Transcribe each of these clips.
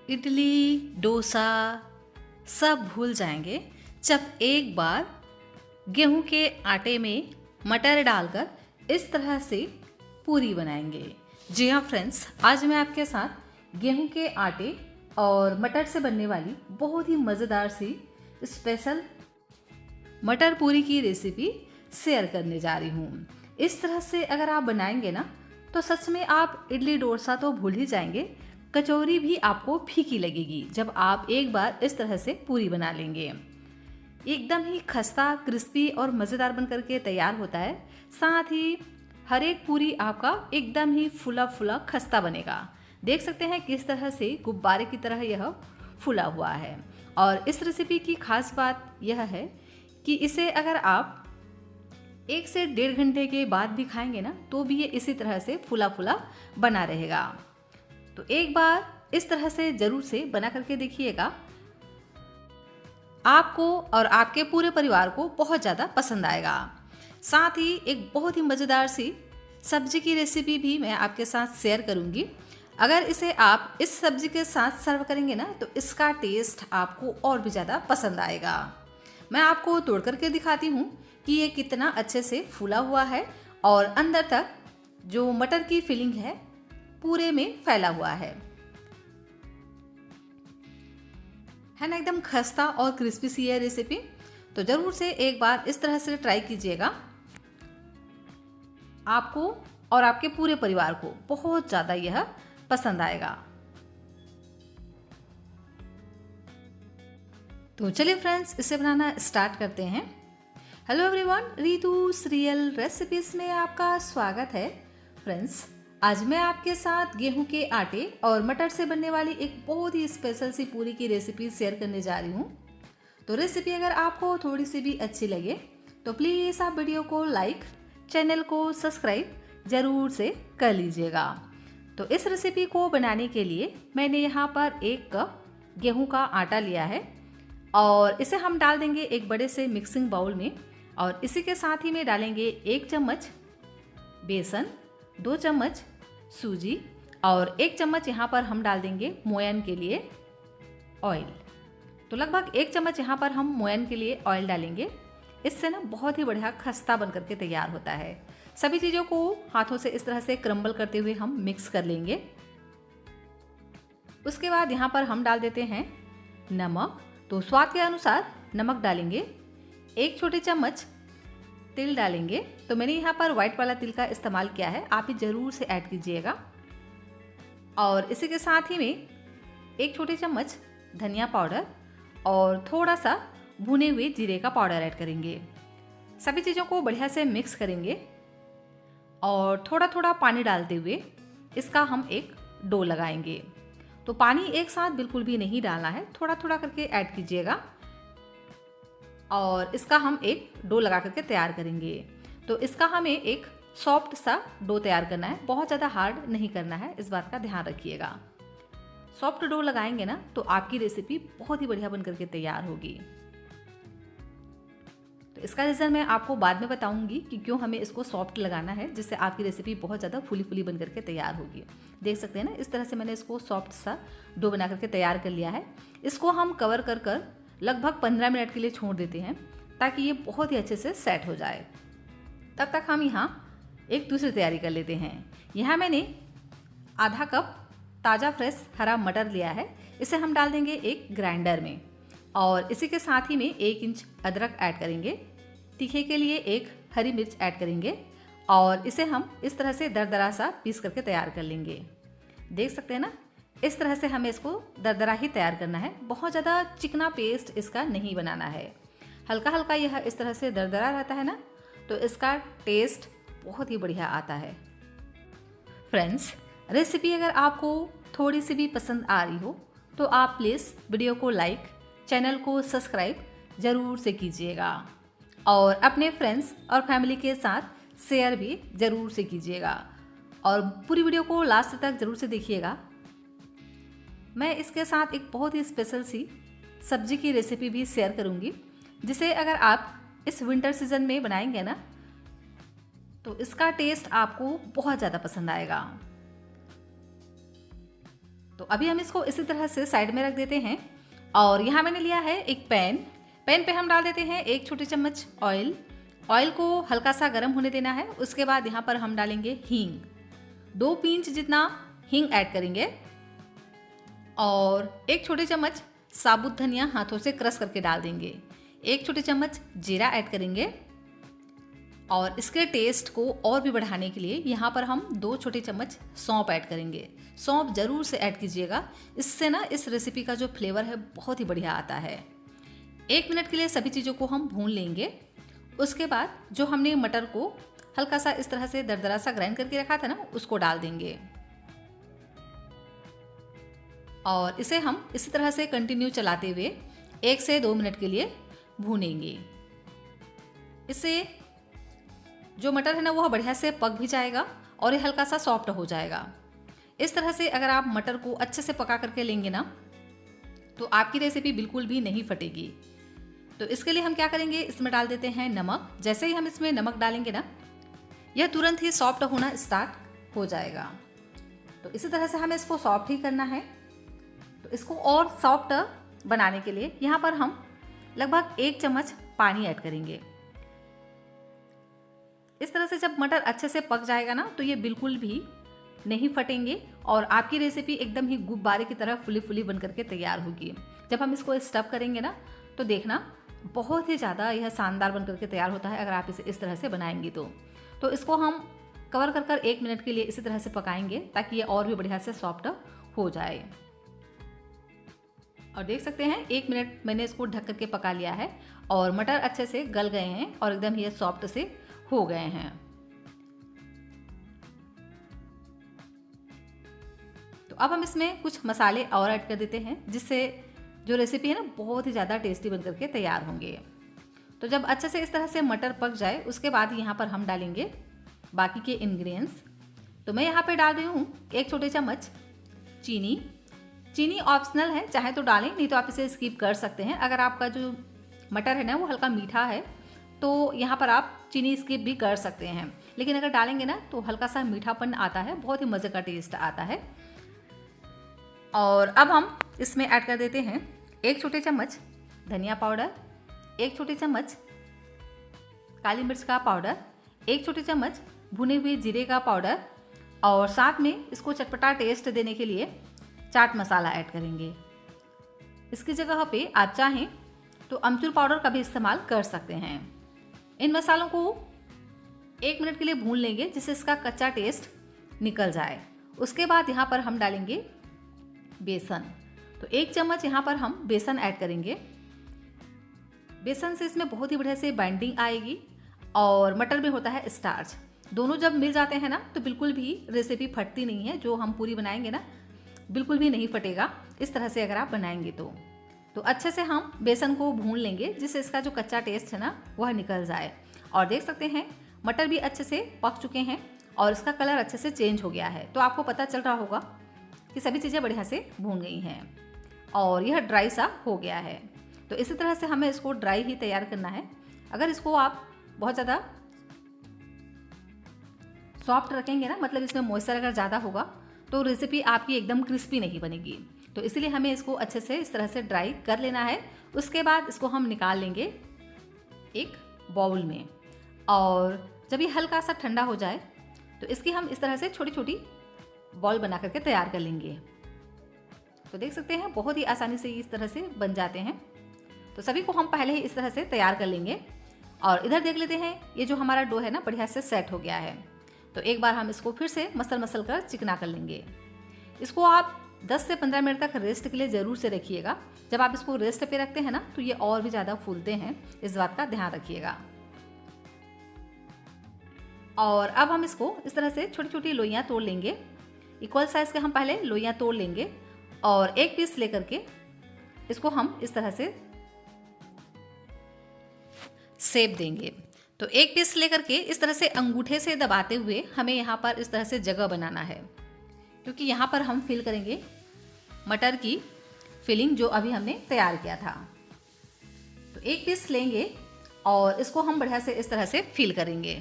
इडली, डोसा सब भूल जाएंगे जब एक बार गेहूं के आटे में मटर डालकर इस तरह से पूरी बनाएंगे। जी हाँ फ्रेंड्स, आज मैं आपके साथ गेहूं के आटे और मटर से बनने वाली बहुत ही मज़ेदार सी स्पेशल मटर पूरी की रेसिपी शेयर करने जा रही हूँ। इस तरह से अगर आप बनाएंगे ना तो सच में आप इडली डोसा तो भूल ही जाएंगे, कचौरी भी आपको फीकी लगेगी जब आप एक बार इस तरह से पूरी बना लेंगे। एकदम ही खस्ता, क्रिस्पी और मज़ेदार बन करके तैयार होता है। साथ ही हर एक पूरी आपका एकदम ही फुला फुला खस्ता बनेगा। देख सकते हैं किस तरह से गुब्बारे की तरह यह फुला हुआ है। और इस रेसिपी की खास बात यह है कि इसे अगर आप 1 से 1.5 घंटे के बाद भी खाएंगे ना तो भी ये इसी तरह से फुला फुला बना रहेगा। तो एक बार इस तरह से ज़रूर से बना करके देखिएगा, आपको और आपके पूरे परिवार को बहुत ज़्यादा पसंद आएगा। साथ ही एक बहुत ही मज़ेदार सी सब्जी की रेसिपी भी मैं आपके साथ शेयर करूंगी। अगर इसे आप इस सब्जी के साथ सर्व करेंगे ना तो इसका टेस्ट आपको और भी ज़्यादा पसंद आएगा। मैं आपको तोड़ करके दिखाती हूँ कि ये कितना अच्छे से फूला हुआ है और अंदर तक जो मटर की फिलिंग है पूरे में फैला हुआ है ना, एकदम खस्ता और क्रिस्पी सी है रेसिपी। तो ज़रूर से एक बार इस तरह से ट्राई कीजिएगा, आपको और आपके पूरे परिवार को बहुत ज़्यादा यह पसंद आएगा। तो चलिए फ्रेंड्स, इसे बनाना स्टार्ट करते हैं। हेलो एवरीवन, रितुस रियल रेसिपीज़ में आपका स्वागत है। फ्रेंड्स, आज मैं आपके साथ गेहूं के आटे और मटर से बनने वाली एक बहुत ही स्पेशल सी पूरी की रेसिपी शेयर करने जा रही हूं। तो रेसिपी अगर आपको थोड़ी सी भी अच्छी लगे तो प्लीज़ आप वीडियो को लाइक, चैनल को सब्सक्राइब ज़रूर से कर लीजिएगा। तो इस रेसिपी को बनाने के लिए मैंने यहाँ पर 1 कप गेहूं का आटा लिया है और इसे हम डाल देंगे एक बड़े से मिक्सिंग बाउल में। और इसी के साथ ही में डालेंगे 1 चम्मच बेसन, 2 चम्मच सूजी और 1 चम्मच यहाँ पर हम डाल देंगे मोयन के लिए ऑयल। तो लगभग 1 चम्मच यहाँ पर हम मोयन के लिए ऑयल डालेंगे। इससे ना बहुत ही बढ़िया खस्ता बन करके तैयार होता है। सभी चीज़ों को हाथों से इस तरह से क्रम्बल करते हुए हम मिक्स कर लेंगे। उसके बाद यहाँ पर हम डाल देते हैं नमक। तो स्वाद के अनुसार नमक डालेंगे। 1 छोटी चम्मच तिल डालेंगे। तो मैंने यहाँ पर व्हाइट वाला तिल का इस्तेमाल किया है, आप ही ज़रूर से ऐड कीजिएगा। और इसी के साथ ही में 1 छोटी चम्मच धनिया पाउडर और थोड़ा सा भुने हुए जीरे का पाउडर ऐड करेंगे। सभी चीज़ों को बढ़िया से मिक्स करेंगे और थोड़ा थोड़ा पानी डालते हुए इसका हम एक डो लगाएंगे। तो पानी एक साथ बिल्कुल भी नहीं डालना है, थोड़ा थोड़ा करके ऐड कीजिएगा और इसका हम एक डो लगा करके तैयार करेंगे। तो इसका हमें एक सॉफ्ट सा डो तैयार करना है, बहुत ज़्यादा हार्ड नहीं करना है, इस बात का ध्यान रखिएगा। सॉफ्ट डो लगाएंगे ना तो आपकी रेसिपी बहुत ही बढ़िया बन करके तैयार होगी। तो इसका रीज़न मैं आपको बाद में बताऊंगी कि क्यों हमें इसको सॉफ्ट लगाना है, जिससे आपकी रेसिपी बहुत ज़्यादा फुली फुली बन करके तैयार होगी। देख सकते हैं ना, इस तरह से मैंने इसको सॉफ्ट सा डो बना करके तैयार कर लिया है। इसको हम कवर कर कर लगभग 15 मिनट के लिए छोड़ देते हैं ताकि ये बहुत ही अच्छे से सेट हो जाए। तब तक हम यहाँ एक दूसरी तैयारी कर लेते हैं। यहाँ मैंने आधा कप ताज़ा फ्रेश हरा मटर लिया है, इसे हम डाल देंगे एक ग्राइंडर में और इसी के साथ ही में 1 इंच अदरक ऐड करेंगे। तीखे के लिए 1 हरी मिर्च ऐड करेंगे और इसे हम इस तरह से दरदरा सा पीस करके तैयार कर लेंगे। देख सकते हैं ना, इस तरह से हमें इसको दरदरा ही तैयार करना है, बहुत ज़्यादा चिकना पेस्ट इसका नहीं बनाना है। हल्का हल्का यह इस तरह से दरदरा रहता है ना तो इसका टेस्ट बहुत ही बढ़िया आता है। फ्रेंड्स, रेसिपी अगर आपको थोड़ी सी भी पसंद आ रही हो तो आप प्लीज़ वीडियो को लाइक, चैनल को सब्सक्राइब ज़रूर से कीजिएगा और अपने फ्रेंड्स और फैमिली के साथ शेयर भी ज़रूर से कीजिएगा और पूरी वीडियो को लास्ट तक ज़रूर से देखिएगा। मैं इसके साथ एक बहुत ही स्पेशल सी सब्जी की रेसिपी भी शेयर करूंगी, जिसे अगर आप इस विंटर सीजन में बनाएंगे ना तो इसका टेस्ट आपको बहुत ज़्यादा पसंद आएगा। तो अभी हम इसको इसी तरह से साइड में रख देते हैं। और यहाँ मैंने लिया है एक पैन पे हम डाल देते हैं 1 छोटी चम्मच ऑयल। ऑयल को हल्का सा गर्म होने देना है। उसके बाद यहाँ पर हम डालेंगे हींग, 2 पिंच जितना हींग ऐड करेंगे। और 1 छोटी चम्मच साबुत धनिया हाथों से क्रश करके डाल देंगे। 1 छोटी चम्मच जीरा ऐड करेंगे। और इसके टेस्ट को और भी बढ़ाने के लिए यहाँ पर हम 2 छोटे चम्मच सौंफ ऐड करेंगे। सौंफ ज़रूर से ऐड कीजिएगा, इससे ना इस रेसिपी का जो फ्लेवर है बहुत ही बढ़िया आता है। 1 मिनट के लिए सभी चीज़ों को हम भून लेंगे। उसके बाद जो हमने मटर को हल्का सा इस तरह से दरदरा सा ग्राइंड करके रखा था ना, उसको डाल देंगे। और इसे हम इसी तरह से कंटिन्यू चलाते हुए 1 से 2 मिनट के लिए भूनेंगे। इससे जो मटर है ना वो बढ़िया से पक भी जाएगा और ये हल्का सा सॉफ्ट हो जाएगा। इस तरह से अगर आप मटर को अच्छे से पका करके लेंगे ना तो आपकी रेसिपी बिल्कुल भी नहीं फटेगी। तो इसके लिए हम क्या करेंगे, इसमें डाल देते हैं नमक। जैसे ही हम इसमें नमक डालेंगे ना, यह तुरंत ही सॉफ्ट होना स्टार्ट हो जाएगा। तो इसी तरह से हमें इसको सॉफ्ट ही करना है। तो इसको और सॉफ्ट बनाने के लिए यहाँ पर हम लगभग 1 चम्मच पानी ऐड करेंगे। इस तरह से जब मटर अच्छे से पक जाएगा ना तो ये बिल्कुल भी नहीं फटेंगे और आपकी रेसिपी एकदम ही गुब्बारे की तरह फुली फुली बन करके तैयार होगी। जब हम इसको स्टफ करेंगे ना तो देखना बहुत ही ज़्यादा यह शानदार बन करके तैयार होता है अगर आप इसे इस तरह से बनाएंगे तो इसको हम कवर कर 1 मिनट के लिए इसी तरह से पकाएंगे ताकि ये और भी बढ़िया से सॉफ्ट हो जाए। और देख सकते हैं 1 मिनट मैंने इसको ढक करके पका लिया है और मटर अच्छे से गल गए हैं और एकदम ये सॉफ्ट से हो गए हैं। तो अब हम इसमें कुछ मसाले और ऐड कर देते हैं जिससे जो रेसिपी है ना बहुत ही ज़्यादा टेस्टी बन करके तैयार होंगे। तो जब अच्छे से इस तरह से मटर पक जाए उसके बाद यहाँ पर हम डालेंगे बाकी के इंग्रेडिएंट्स। तो मैं यहाँ पे डाल रही हूँ 1 छोटे चम्मच चीनी ऑप्शनल है, चाहे तो डालें नहीं तो आप इसे स्किप कर सकते हैं। अगर आपका जो मटर है ना वो हल्का मीठा है तो यहाँ पर आप चीनी स्किप भी कर सकते हैं, लेकिन अगर डालेंगे ना तो हल्का सा मीठापन आता है, बहुत ही मज़े का टेस्ट आता है। और अब हम इसमें ऐड कर देते हैं 1 छोटे चम्मच धनिया पाउडर, 1 छोटे चम्मच काली मिर्च का पाउडर, 1 छोटे चम्मच भुने हुए जीरे का पाउडर और साथ में इसको चटपटा टेस्ट देने के लिए चाट मसाला ऐड करेंगे। इसकी जगह पे आप चाहें तो अमचूर पाउडर का भी इस्तेमाल कर सकते हैं। इन मसालों को 1 मिनट के लिए भून लेंगे जिससे इसका कच्चा टेस्ट निकल जाए। उसके बाद यहाँ पर हम डालेंगे बेसन। तो 1 चम्मच यहाँ पर हम बेसन ऐड करेंगे। बेसन से इसमें बहुत ही बढ़िया से बाइंडिंग आएगी और मटर में होता है स्टार्च, दोनों जब मिल जाते हैं ना तो बिल्कुल भी रेसिपी फटती नहीं है। जो हम पूरी बनाएंगे ना बिल्कुल भी नहीं फटेगा इस तरह से अगर आप बनाएंगे तो अच्छे से हम बेसन को भून लेंगे जिससे इसका जो कच्चा टेस्ट है ना वह निकल जाए। और देख सकते हैं मटर भी अच्छे से पक चुके हैं और इसका कलर अच्छे से चेंज हो गया है। तो आपको पता चल रहा होगा कि सभी चीज़ें बढ़िया से भून गई हैं और यह ड्राई सा हो गया है। तो इसी तरह से हमें इसको ड्राई ही तैयार करना है। अगर इसको आप बहुत ज़्यादा सॉफ्ट रखेंगे ना, मतलब इसमें मॉइस्चर अगर ज़्यादा होगा तो रेसिपी आपकी एकदम क्रिस्पी नहीं बनेगी। तो इसलिए हमें इसको अच्छे से इस तरह से ड्राई कर लेना है। उसके बाद इसको हम निकाल लेंगे एक बाउल में और जब ये हल्का सा ठंडा हो जाए तो इसकी हम इस तरह से छोटी छोटी बॉल बना करके तैयार कर लेंगे। तो देख सकते हैं बहुत ही आसानी से इस तरह से बन जाते हैं। तो सभी को हम पहले ही इस तरह से तैयार कर लेंगे। और इधर देख लेते हैं ये जो हमारा डो है ना बढ़िया से सेट हो गया है। तो एक बार हम इसको फिर से मसल कर चिकना कर लेंगे। इसको आप 10 से 15 मिनट तक रेस्ट के लिए ज़रूर से रखिएगा। जब आप इसको रेस्ट पे रखते हैं ना तो ये और भी ज़्यादा फूलते हैं, इस बात का ध्यान रखिएगा। और अब हम इसको इस तरह से छोटी छोटी लोइयाँ तोड़ लेंगे। इक्वल साइज़ के हम पहले लोइयाँ तोड़ लेंगे और एक पीस लेकर के इसको हम इस तरह से शेप देंगे। तो एक पीस लेकर के इस तरह से अंगूठे से दबाते हुए हमें यहाँ पर इस तरह से जगह बनाना है, क्योंकि यहाँ पर हम फिल करेंगे मटर की फिलिंग जो अभी हमने तैयार किया था। तो एक पीस लेंगे और इसको हम बढ़िया से इस तरह से फिल करेंगे।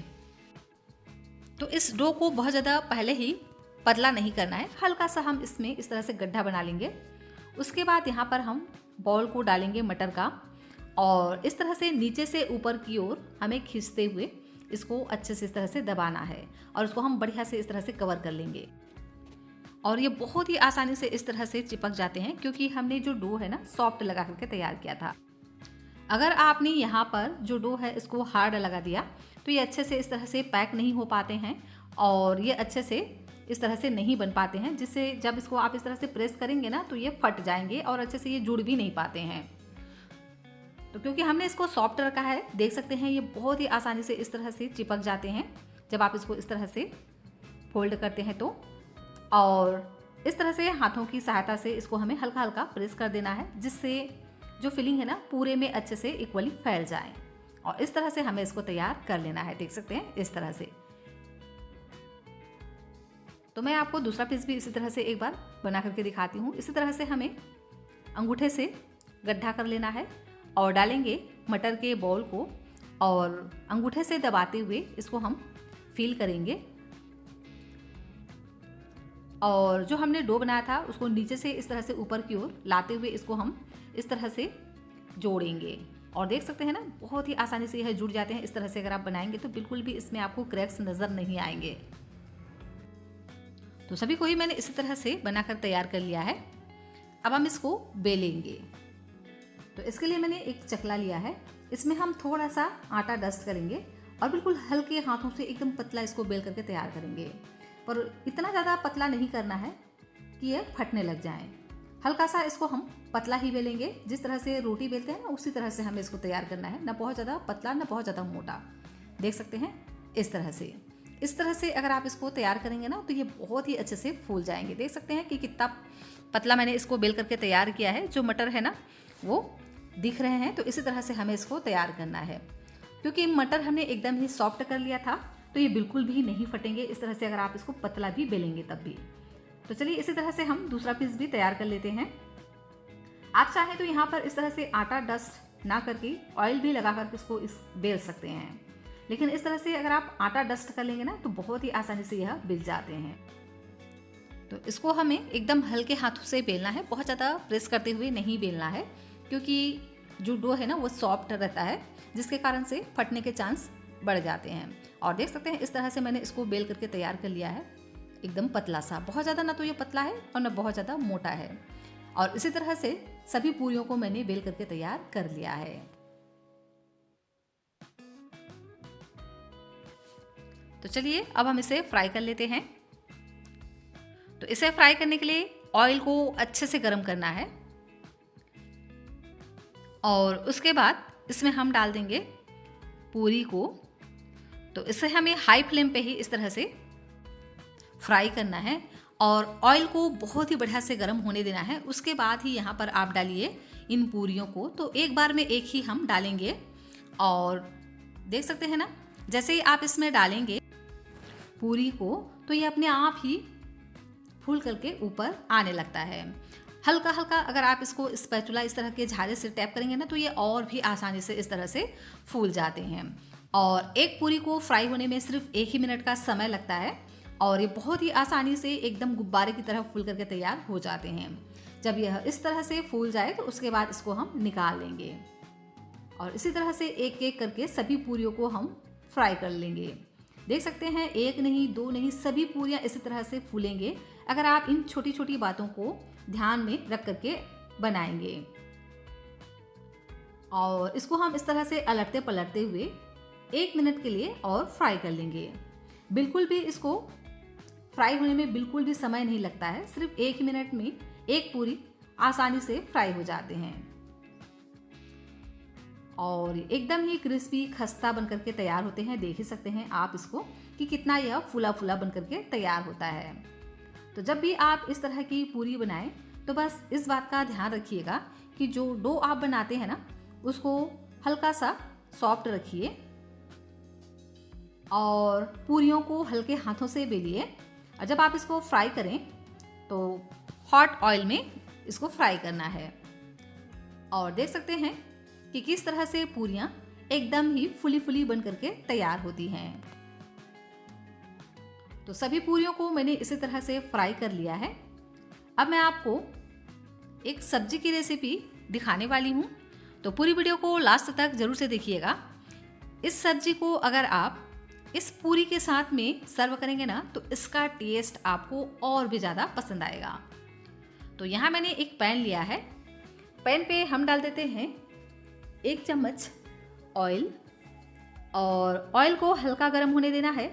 तो इस डो को बहुत ज़्यादा पहले ही पतला नहीं करना है, हल्का सा हम इसमें इस तरह से गड्ढा बना लेंगे। उसके बाद यहाँ पर हम बॉल को डालेंगे मटर का, और इस तरह से नीचे से ऊपर की ओर हमें खींचते हुए इसको अच्छे से इस तरह से दबाना है, और उसको हम बढ़िया से इस तरह से कवर कर लेंगे। और ये बहुत ही आसानी से इस तरह से चिपक जाते हैं, क्योंकि हमने जो डो है ना सॉफ्ट लगा करके तैयार किया था। अगर आपने यहाँ पर जो डो है इसको हार्ड लगा दिया तो ये अच्छे से इस तरह से पैक नहीं हो पाते हैं, और ये अच्छे से इस तरह से नहीं बन पाते हैं, जिससे जब इसको आप इस तरह से प्रेस करेंगे ना तो ये फट जाएंगे और अच्छे से ये जुड़ भी नहीं पाते हैं। तो क्योंकि हमने इसको सॉफ्ट रखा है, देख सकते हैं ये बहुत ही आसानी से इस तरह से चिपक जाते हैं जब आप इसको इस तरह से फोल्ड करते हैं तो। और इस तरह से हाथों की सहायता से इसको हमें हल्का हल्का प्रेस कर देना है, जिससे जो फिलिंग है ना पूरे में अच्छे से इक्वली फैल जाए, और इस तरह से हमें इसको तैयार कर लेना है। देख सकते हैं इस तरह से। तो मैं आपको दूसरा पीस भी इसी तरह से एक बार बना करके दिखाती हूँ। इसी तरह से हमें अंगूठे से गड्ढा कर लेना है और डालेंगे मटर के बॉल को, और अंगूठे से दबाते हुए इसको हम फील करेंगे, और जो हमने डो बनाया था उसको नीचे से इस तरह से ऊपर की ओर लाते हुए इसको हम इस तरह से जोड़ेंगे। और देख सकते हैं ना बहुत ही आसानी से यह जुड़ जाते हैं। इस तरह से अगर आप बनाएंगे तो बिल्कुल भी इसमें आपको क्रैक्स नज़र नहीं आएंगे। तो सभी को ही मैंने इसी तरह से बनाकर तैयार कर लिया है। अब हम इसको बेलेंगे। तो इसके लिए मैंने एक चकला लिया है, इसमें हम थोड़ा सा आटा डस्ट करेंगे और बिल्कुल हल्के हाथों से एकदम पतला इसको बेल करके तैयार करेंगे। पर इतना ज़्यादा पतला नहीं करना है कि ये फटने लग जाए। हल्का सा इसको हम पतला ही बेलेंगे, जिस तरह से रोटी बेलते हैं ना उसी तरह से हमें इसको तैयार करना है, ना बहुत ज़्यादा पतला ना बहुत ज़्यादा मोटा। देख सकते हैं इस तरह से अगर आप इसको तैयार करेंगे ना तो ये बहुत ही अच्छे से फूल जाएंगे। देख सकते हैं कि कितना पतला मैंने इसको बेल करके तैयार किया है। जो मटर है ना वो दिख रहे हैं, तो इसी तरह से हमें इसको तैयार करना है। क्योंकि मटर हमने एकदम ही सॉफ्ट कर लिया था तो ये बिल्कुल भी नहीं फटेंगे इस तरह से अगर आप इसको पतला भी बेलेंगे तब भी। तो चलिए इसी तरह से हम दूसरा पीस भी तैयार कर लेते हैं। आप चाहें तो यहाँ पर इस तरह से आटा डस्ट ना करके ऑयल भी लगा कर इसको बेल सकते हैं, लेकिन इस तरह से अगर आप आटा डस्ट कर लेंगे ना तो बहुत ही आसानी से यह बिल जाते हैं। तो इसको हमें एकदम हल्के हाथों से बेलना है, बहुत ज़्यादा प्रेस करते हुए नहीं बेलना है, क्योंकि जो डो है ना वो सॉफ्ट रहता है, जिसके कारण से फटने के चांस बढ़ जाते हैं। और देख सकते हैं इस तरह से मैंने इसको बेल करके तैयार कर लिया है, एकदम पतला सा, बहुत ज़्यादा ना तो ये पतला है और ना बहुत ज़्यादा मोटा है। और इसी तरह से सभी पूरियों को मैंने बेल करके तैयार कर लिया है। तो चलिए अब हम इसे फ्राई कर लेते हैं। तो इसे फ्राई करने के लिए ऑयल को अच्छे से गर्म करना है, और उसके बाद इसमें हम डाल देंगे पूरी को। तो इसे हमें हाई फ्लेम पे ही इस तरह से फ्राई करना है, और ऑयल को बहुत ही बढ़िया से गर्म होने देना है। उसके बाद ही यहाँ पर आप डालिए इन पूरियों को। तो एक बार में एक ही हम डालेंगे, और देख सकते हैं ना जैसे ही आप इसमें डालेंगे पूरी को तो ये अपने आप ही फूल करके ऊपर आने लगता है। हल्का हल्का अगर आप इसको स्पैचुला इस तरह के झारे से टैप करेंगे ना तो ये और भी आसानी से इस तरह से फूल जाते हैं। और एक पूरी को फ्राई होने में सिर्फ 1 ही मिनट का समय लगता है, और ये बहुत ही आसानी से एकदम गुब्बारे की तरह फूल करके तैयार हो जाते हैं। जब यह इस तरह से फूल जाए तो उसके बाद इसको हम निकाल लेंगे, और इसी तरह से एक एक करके सभी पूरियों को हम फ्राई कर लेंगे। देख सकते हैं एक नहीं दो नहीं सभी पूरियां इसी तरह से फूलेंगे अगर आप इन छोटी छोटी बातों को ध्यान में रख करके बनाएंगे। और इसको हम इस तरह से अलटते पलटते हुए 1 मिनट के लिए और फ्राई कर लेंगे। बिल्कुल भी इसको फ्राई होने में बिल्कुल भी समय नहीं लगता है, सिर्फ 1 मिनट में एक पूरी आसानी से फ्राई हो जाते हैं, और एकदम ही क्रिस्पी खस्ता बनकर के तैयार होते हैं। देख ही सकते हैं आप इसको कि कितना यह फूला फूला बनकर के तैयार होता है। तो जब भी आप इस तरह की पूरी बनाएं तो बस इस बात का ध्यान रखिएगा कि जो डो आप बनाते हैं ना उसको हल्का सा सॉफ्ट रखिए, और पूरियों को हल्के हाथों से बेलिए। और जब आप इसको फ्राई करें तो हॉट ऑयल में इसको फ्राई करना है। और देख सकते हैं कि किस तरह से पूरियां एकदम ही फुली फुली बन करके तैयार होती हैं। तो सभी पूरियों को मैंने इसी तरह से फ्राई कर लिया है। अब मैं आपको एक सब्जी की रेसिपी दिखाने वाली हूँ, तो पूरी वीडियो को लास्ट तक जरूर से देखिएगा। इस सब्जी को अगर आप इस पूरी के साथ में सर्व करेंगे ना, तो इसका टेस्ट आपको और भी ज़्यादा पसंद आएगा। तो यहाँ मैंने एक पैन लिया है। पैन पे हम डाल देते हैं 1 चम्मच ऑयल, और ऑयल को हल्का गर्म होने देना है।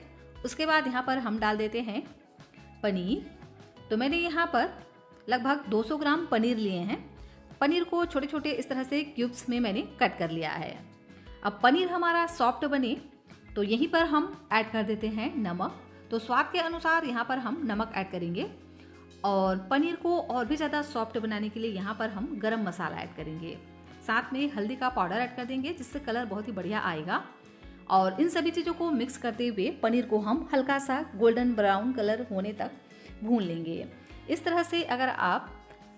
उसके बाद यहाँ पर हम डाल देते हैं पनीर। तो मैंने यहाँ पर लगभग 200 ग्राम पनीर लिए हैं। पनीर को छोटे छोटे इस तरह से क्यूब्स में मैंने कट कर लिया है। अब पनीर हमारा सॉफ्ट बने तो यहीं पर हम ऐड कर देते हैं नमक। तो स्वाद के अनुसार यहाँ पर हम नमक ऐड करेंगे, और पनीर को और भी ज़्यादा सॉफ्ट बनाने के लिए यहाँ पर हम गरम मसाला ऐड करेंगे। साथ में हल्दी का पाउडर ऐड कर देंगे, जिससे कलर बहुत ही बढ़िया आएगा। और इन सभी चीज़ों को मिक्स करते हुए पनीर को हम हल्का सा गोल्डन ब्राउन कलर होने तक भून लेंगे। इस तरह से अगर आप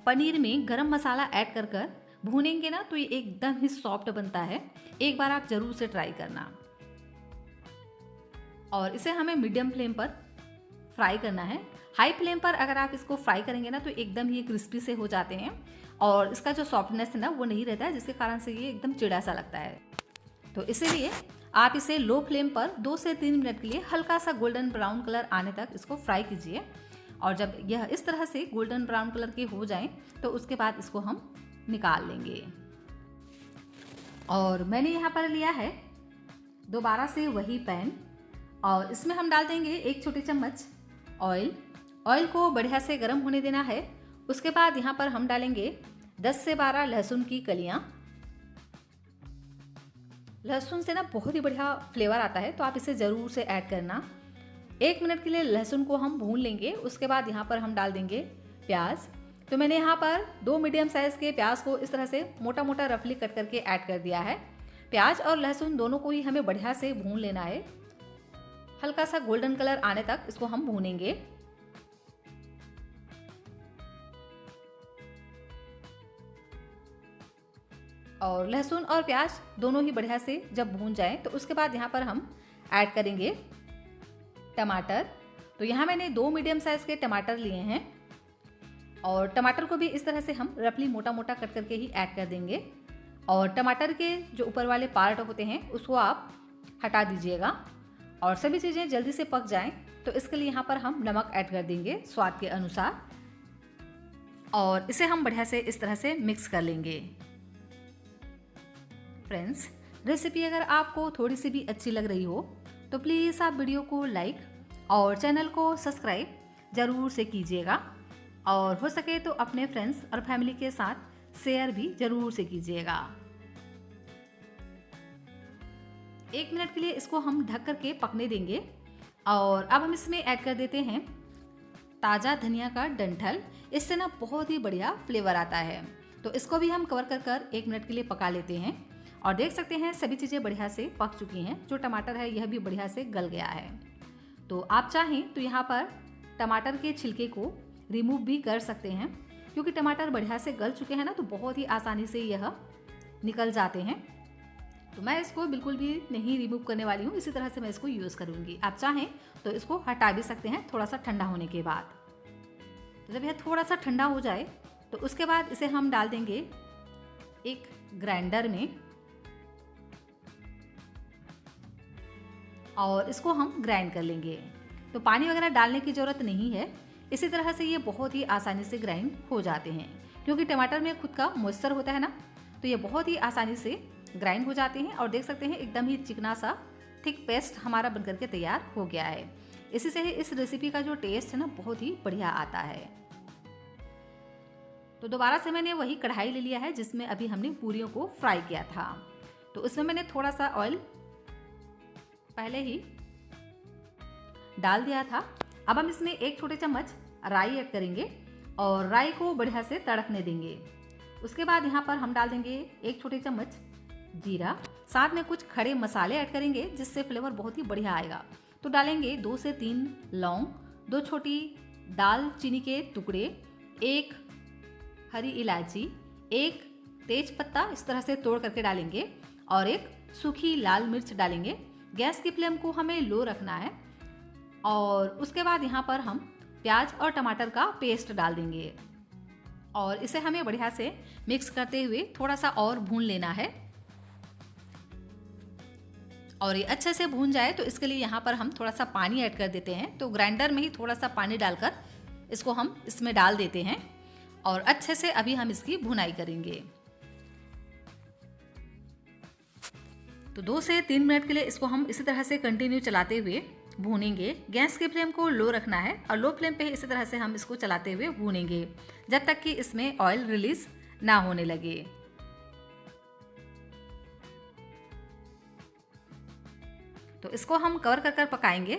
पनीर में गरम मसाला ऐड कर कर भूनेंगे ना, तो ये एकदम ही सॉफ्ट बनता है। एक बार आप जरूर से ट्राई करना। और इसे हमें मीडियम फ्लेम पर फ्राई करना है। हाई फ्लेम पर अगर आप इसको फ्राई करेंगे ना, तो एकदम ही क्रिस्पी से हो जाते हैं, और इसका जो सॉफ्टनेस है ना वो नहीं रहता है, जिसके कारण से ये एकदम चिड़ा सा लगता है। तो इसीलिए आप इसे लो फ्लेम पर 2 से 3 मिनट के लिए हल्का सा गोल्डन ब्राउन कलर आने तक इसको फ्राई कीजिए। और जब यह इस तरह से गोल्डन ब्राउन कलर के हो जाएं, तो उसके बाद इसको हम निकाल लेंगे। और मैंने यहाँ पर लिया है दोबारा से वही पैन, और इसमें हम डाल देंगे 1 छोटी चम्मच ऑयल। ऑयल को बढ़िया से गर्म होने देना है। उसके बाद यहाँ पर हम डालेंगे 10 से 12 लहसुन की कलियाँ। लहसुन से ना बहुत ही बढ़िया फ्लेवर आता है, तो आप इसे ज़रूर से ऐड करना। 1 मिनट के लिए लहसुन को हम भून लेंगे। उसके बाद यहाँ पर हम डाल देंगे प्याज। तो मैंने यहाँ पर 2 मीडियम साइज़ के प्याज को इस तरह से मोटा मोटा रफली कट करके ऐड कर दिया है। प्याज और लहसुन दोनों को ही हमें बढ़िया से भून लेना है। हल्का सा गोल्डन कलर आने तक इसको हम भूनेंगे। और लहसुन और प्याज दोनों ही बढ़िया से जब भून जाएं, तो उसके बाद यहाँ पर हम ऐड करेंगे टमाटर। तो यहाँ मैंने 2 मीडियम साइज़ के टमाटर लिए हैं, और टमाटर को भी इस तरह से हम रफली मोटा मोटा कट करके ही ऐड कर देंगे। और टमाटर के जो ऊपर वाले पार्ट होते हैं उसको आप हटा दीजिएगा। और सभी चीज़ें जल्दी से पक जाएं, तो इसके लिए यहाँ पर हम नमक ऐड कर देंगे स्वाद के अनुसार, और इसे हम बढ़िया से इस तरह से मिक्स कर लेंगे। फ्रेंड्स, रेसिपी अगर आपको थोड़ी सी भी अच्छी लग रही हो, तो प्लीज़ आप वीडियो को लाइक और चैनल को सब्सक्राइब ज़रूर से कीजिएगा, और हो सके तो अपने फ्रेंड्स और फैमिली के साथ शेयर भी ज़रूर से कीजिएगा। 1 मिनट के लिए इसको हम ढक करके पकने देंगे। और अब हम इसमें ऐड कर देते हैं ताज़ा धनिया का डंठल। इससे ना बहुत ही बढ़िया फ्लेवर आता है। तो इसको भी हम कवर कर कर 1 मिनट के लिए पका लेते हैं। और देख सकते हैं सभी चीज़ें बढ़िया से पक चुकी हैं। जो टमाटर है यह भी बढ़िया से गल गया है। तो आप चाहें तो यहाँ पर टमाटर के छिलके को रिमूव भी कर सकते हैं, क्योंकि टमाटर बढ़िया से गल चुके हैं ना, तो बहुत ही आसानी से यह निकल जाते हैं। तो मैं इसको बिल्कुल भी नहीं रिमूव करने वाली हूँ, इसी तरह से मैं इसको यूज़ करूँगी। आप चाहें तो इसको हटा भी सकते हैं थोड़ा सा ठंडा होने के बाद। तो जब यह थोड़ा सा ठंडा हो जाए, तो उसके बाद इसे हम डाल देंगे एक ग्राइंडर में, और इसको हम ग्राइंड कर लेंगे। तो पानी वगैरह डालने की ज़रूरत नहीं है। इसी तरह से ये बहुत ही आसानी से ग्राइंड हो जाते हैं, क्योंकि टमाटर में खुद का मॉइस्चर होता है ना, तो ये बहुत ही आसानी से ग्राइंड हो जाते हैं। और देख सकते हैं एकदम ही चिकना सा थिक पेस्ट हमारा बनकर के तैयार हो गया है। इसी से ही इस रेसिपी का जो टेस्ट है ना बहुत ही बढ़िया आता है। तो दोबारा से मैंने वही कढ़ाई ले लिया है जिसमें अभी हमने पूरियों को फ्राई किया था। तो इसमें मैंने थोड़ा सा ऑयल पहले ही डाल दिया था। अब हम इसमें 1 छोटे चम्मच राई ऐड करेंगे, और राई को बढ़िया से तड़कने देंगे। उसके बाद यहाँ पर हम डाल देंगे 1 छोटे चम्मच जीरा। साथ में कुछ खड़े मसाले ऐड करेंगे, जिससे फ्लेवर बहुत ही बढ़िया आएगा। तो डालेंगे 2 से 3 लौंग, 2 छोटी दालचीनी के टुकड़े, 1 हरी इलायची, 1 तेज पत्ता इस तरह से तोड़ करके डालेंगे, और 1 सूखी लाल मिर्च डालेंगे। गैस की फ्लेम को हमें लो रखना है। और उसके बाद यहाँ पर हम प्याज और टमाटर का पेस्ट डाल देंगे और इसे हमें बढ़िया से मिक्स करते हुए थोड़ा सा और भून लेना है। और ये अच्छे से भून जाए तो इसके लिए यहाँ पर हम थोड़ा सा पानी ऐड कर देते हैं। तो ग्राइंडर में ही थोड़ा सा पानी डालकर इसको हम इसमें डाल देते हैं और अच्छे से अभी हम इसकी भुनाई करेंगे। तो 2 से 3 मिनट के लिए इसको हम इसी तरह से कंटिन्यू चलाते हुए भूनेंगे। गैस की फ्लेम को लो रखना है और लो फ्लेम पे ही इसी तरह से हम इसको चलाते हुए भूनेंगे जब तक कि इसमें ऑयल रिलीज ना होने लगे। तो इसको हम कवर कर पकाएंगे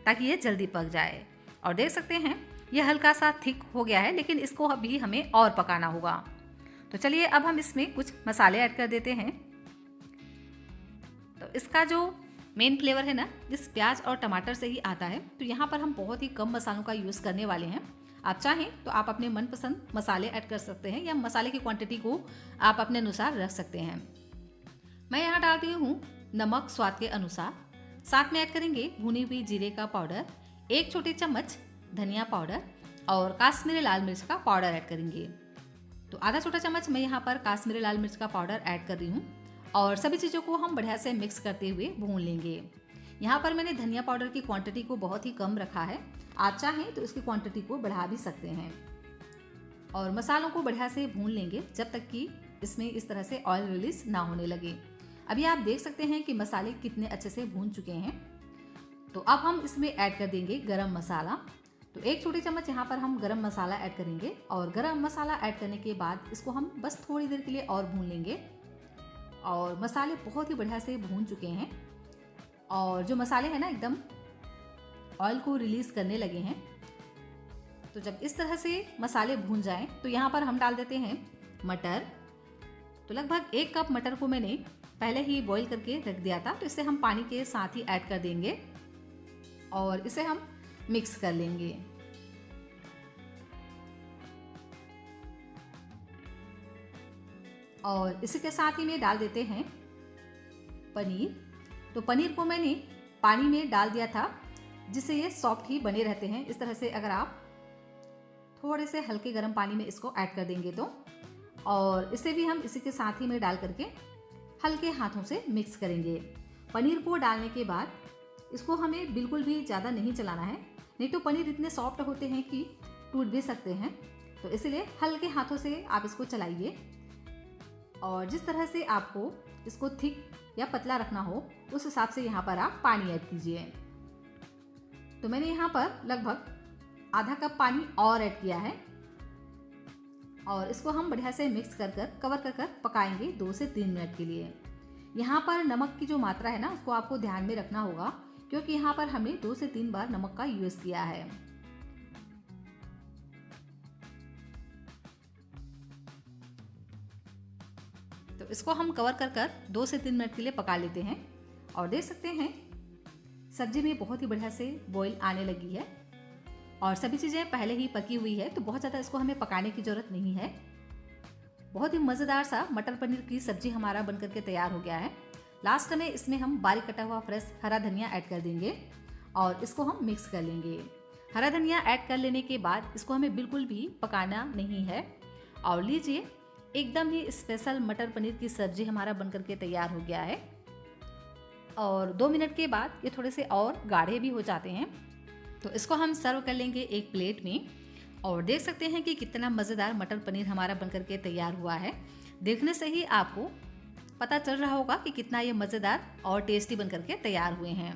ताकि ये जल्दी पक जाए। और देख सकते हैं ये हल्का सा थिक हो गया है, लेकिन इसको अभी हमें और पकाना होगा। तो चलिए अब हम इसमें कुछ मसाले ऐड कर देते हैं। तो इसका जो मेन फ्लेवर है ना, इस प्याज और टमाटर से ही आता है। तो यहाँ पर हम बहुत ही कम मसालों का यूज़ करने वाले हैं। आप चाहें तो आप अपने मनपसंद मसाले ऐड कर सकते हैं या मसाले की क्वांटिटी को आप अपने अनुसार रख सकते हैं। मैं यहाँ डाल रही हूँ नमक स्वाद के अनुसार, साथ में ऐड करेंगे भुनी हुई जीरे का पाउडर, 1 छोटी चम्मच धनिया पाउडर और काश्मीरी लाल मिर्च का पाउडर ऐड करेंगे। तो आधा छोटा चम्मच मैं यहाँ पर काश्मीरी लाल मिर्च का पाउडर ऐड कर रही हूँ और सभी चीज़ों को हम बढ़िया से मिक्स करते हुए भून लेंगे। यहाँ पर मैंने धनिया पाउडर की क्वांटिटी को बहुत ही कम रखा है, आप चाहें तो इसकी क्वांटिटी को बढ़ा भी सकते हैं। और मसालों को बढ़िया से भून लेंगे जब तक कि इसमें इस तरह से ऑयल रिलीज ना होने लगे। अभी आप देख सकते हैं कि मसाले कितने अच्छे से भून चुके हैं। तो अब हम इसमें ऐड कर देंगे गरम मसाला। तो 1 छोटी चम्मच यहाँ पर हम गरम मसाला ऐड करेंगे और गरम मसाला ऐड करने के बाद इसको हम बस थोड़ी देर के लिए और भून लेंगे। और मसाले बहुत ही बढ़िया से भून चुके हैं और जो मसाले हैं ना एकदम ऑयल को रिलीज करने लगे हैं। तो जब इस तरह से मसाले भून जाएं तो यहाँ पर हम डाल देते हैं मटर। तो लगभग 1 कप मटर को मैंने पहले ही बॉईल करके रख दिया था, तो इसे हम पानी के साथ ही ऐड कर देंगे और इसे हम मिक्स कर लेंगे। और इसी के साथ ही में डाल देते हैं पनीर। तो पनीर को मैंने पानी में डाल दिया था जिससे ये सॉफ्ट ही बने रहते हैं। इस तरह से अगर आप थोड़े से हल्के गर्म पानी में इसको ऐड कर देंगे तो, और इसे भी हम इसी के साथ ही में डाल करके हल्के हाथों से मिक्स करेंगे। पनीर को डालने के बाद इसको हमें बिल्कुल भी ज़्यादा नहीं चलाना है, नहीं तो पनीर इतने सॉफ्ट होते हैं कि टूट भी सकते हैं। तो इसलिए हल्के हाथों से आप इसको चलाइए और जिस तरह से आपको इसको थिक या पतला रखना हो उस हिसाब से यहाँ पर आप पानी ऐड कीजिए। तो मैंने यहाँ पर लगभग आधा कप पानी और ऐड किया है और इसको हम बढ़िया से मिक्स कर कवर कर पकाएंगे 2 से 3 मिनट के लिए। यहाँ पर नमक की जो मात्रा है ना उसको आपको ध्यान में रखना होगा, क्योंकि यहाँ पर हमने 2 से 3 बार नमक का यूज़ किया है। तो इसको हम कवर कर 2 से 3 मिनट के लिए पका लेते हैं और देख सकते हैं सब्जी में बहुत ही बढ़िया से बॉईल आने लगी है और सभी चीज़ें पहले ही पकी हुई है, तो बहुत ज़्यादा इसको हमें पकाने की ज़रूरत नहीं है। बहुत ही मज़ेदार सा मटर पनीर की सब्जी हमारा बनकर के तैयार हो गया है। लास्ट में इसमें हम बारीक कटा हुआ फ्रेश हरा धनिया ऐड कर देंगे और इसको हम मिक्स कर लेंगे। हरा धनिया ऐड कर लेने के बाद इसको हमें बिल्कुल भी पकाना नहीं है। और लीजिए एकदम ही स्पेशल मटर पनीर की सब्जी हमारा बनकर के तैयार हो गया है। और 2 मिनट के बाद ये थोड़े से और गाढ़े भी हो जाते हैं। तो इसको हम सर्व कर लेंगे एक प्लेट में और देख सकते हैं कि कितना मज़ेदार मटर पनीर हमारा बनकर के तैयार हुआ है। देखने से ही आपको पता चल रहा होगा कि कितना ये मज़ेदार और टेस्टी बनकर के तैयार हुए हैं।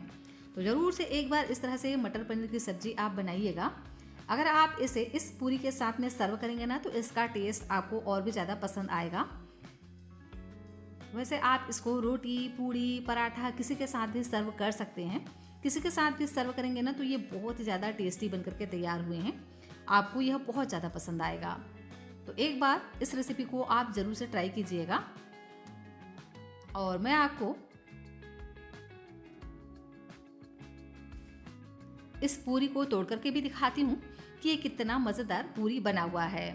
तो ज़रूर से एक बार इस तरह से मटर पनीर की सब्ज़ी आप बनाइएगा। अगर आप इसे इस पूरी के साथ में सर्व करेंगे ना तो इसका टेस्ट आपको और भी ज़्यादा पसंद आएगा। वैसे आप इसको रोटी, पूड़ी, पराठा किसी के साथ भी सर्व कर सकते हैं। किसी के साथ भी सर्व करेंगे ना तो ये बहुत ही ज़्यादा टेस्टी बनकर के तैयार हुए हैं। आपको यह बहुत ज़्यादा पसंद आएगा। तो एक बार इस रेसिपी को आप ज़रूर से ट्राई कीजिएगा। और मैं आपको इस पूरी को तोड़ करके भी दिखाती हूँ कि ये कितना मज़ेदार पूरी बना हुआ है।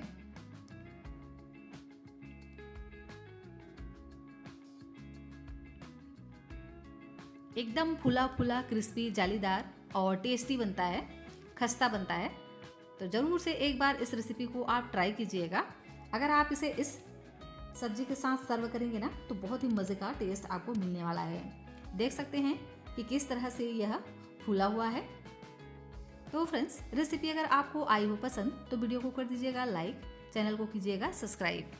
एकदम फूला फूला क्रिस्पी जालीदार और टेस्टी बनता है, खस्ता बनता है। तो ज़रूर से एक बार इस रेसिपी को आप ट्राई कीजिएगा। अगर आप इसे इस सब्जी के साथ सर्व करेंगे ना तो बहुत ही मज़े का टेस्ट आपको मिलने वाला है। देख सकते हैं कि किस तरह से यह फूला हुआ है। तो फ्रेंड्स, रेसिपी अगर आपको आई हो पसंद तो वीडियो को कर दीजिएगा लाइक, चैनल को कीजिएगा सब्सक्राइब।